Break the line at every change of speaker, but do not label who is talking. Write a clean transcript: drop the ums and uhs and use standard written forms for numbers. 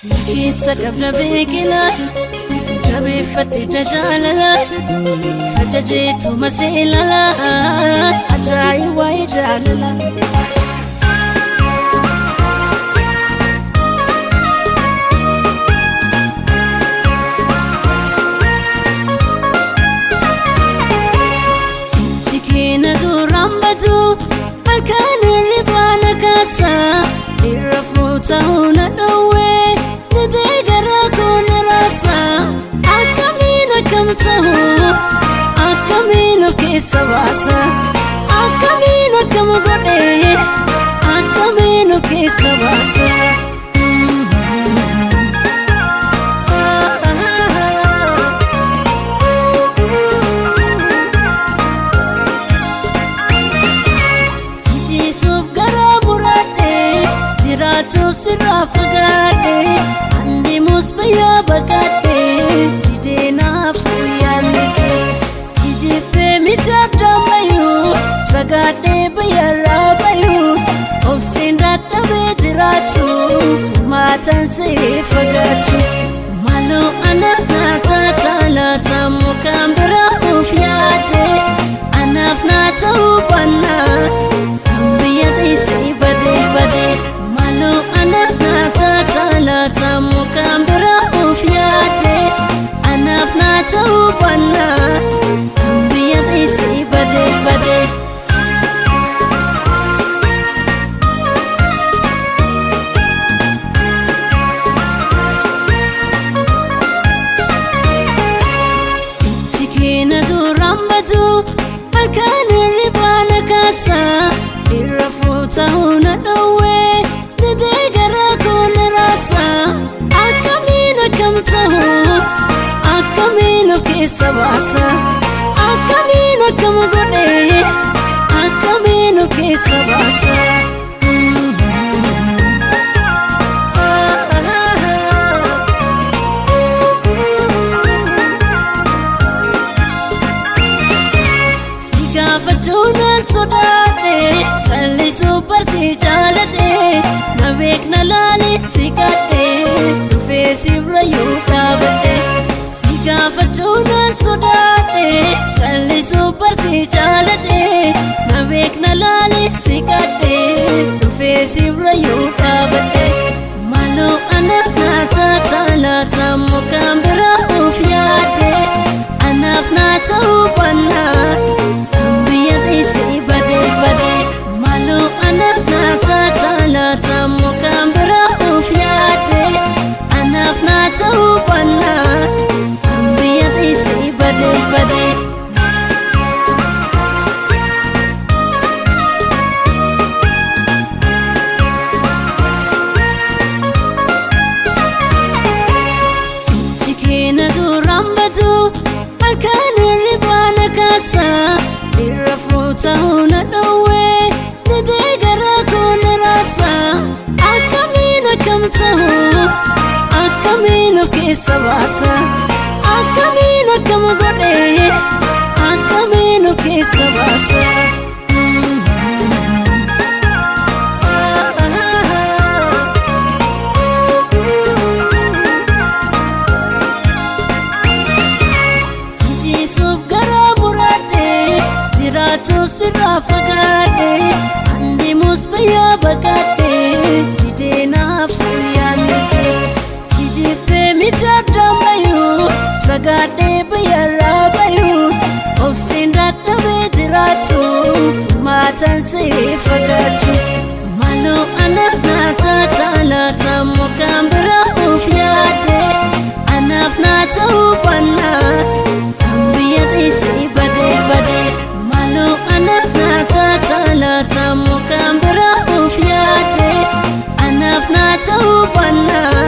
Kisa qabna beekila jabeeffate jaalala fajajeetu maseelala ajaa'iba waa'ee jaalala. Jikeena duraan badu halkan irribaan kaasa irra fuuta huna dhowwee. Akamino kisa basa, akamino kamugode, akamino kisa basa. Sijisuuf gara murade, jiraachuu sirraa fagaadhe, andeemus bayyaa baqadhe, dideenaaf yaadne. Sijiffee miidhagdaan bayu, fagaadhee bayyarraa bayu, obseen dadhabee jiraachuu, maataan see fagaachuu. Maaloo anaaf naata laata mukaan biraa of yaade, anaaf naata hubannaa, kan biyya teessee badee badee. Maaloo anaaf naata laata mukaan biraa of yaade, anaaf naata hubannaa. Jikeena duraan badu halkan irribaan kaasa irra fuuta huna dhowwee didee garaa koona raasa. Akkamiin akkam ta'u akkamiin of keessa baasa, akkamiin akkam godhe akkamiin of keessa baasa. Gaafachuudhaan sodaate callisuu barsii jaaladhe na beekna laalee si gadhe dhufee sirra yoo dhaabadhe. Si gaafachuudhaan sodaate callisuu barsii jaaladhe na beekna laalee si gadhe dhufee sirra yoo dhaabadhe. Maaloo anaaf naata laata mukaan biraa of yaade, anaaf naata hubannaa. Maaloo anaaf naata laata mukaan biraa of yaade, anaaf naata hubannaa, kan biyya teessee badee badee. Jikeena duraan badu halkan irribaan kaasa irra fuuta huna dhowwee didee garaa koona raasa. Akkamiin akkam ta'u akkamiin of keessa baasa, akkamiin akkam godhe akkamiin of keessa baasa. Sijisuuf gara murade, jiraachuu sirraa fagaadhe, andeemus bayyaa baqadhe, dideenaaf yaadne. Sijiffee miidhagdaan bayu, fagaadhee bayyarraa bayu, obseen dadhabee jiraachuu, maataan see fagaachuu. Maaloo anaaf naata laata mukaan biraa of yaade, anaaf naata hubannaa, kan biyya teessee badee badee. Maaloo anaaf naata laata mukaan biraa of yaade, anaaf naata hubannaa.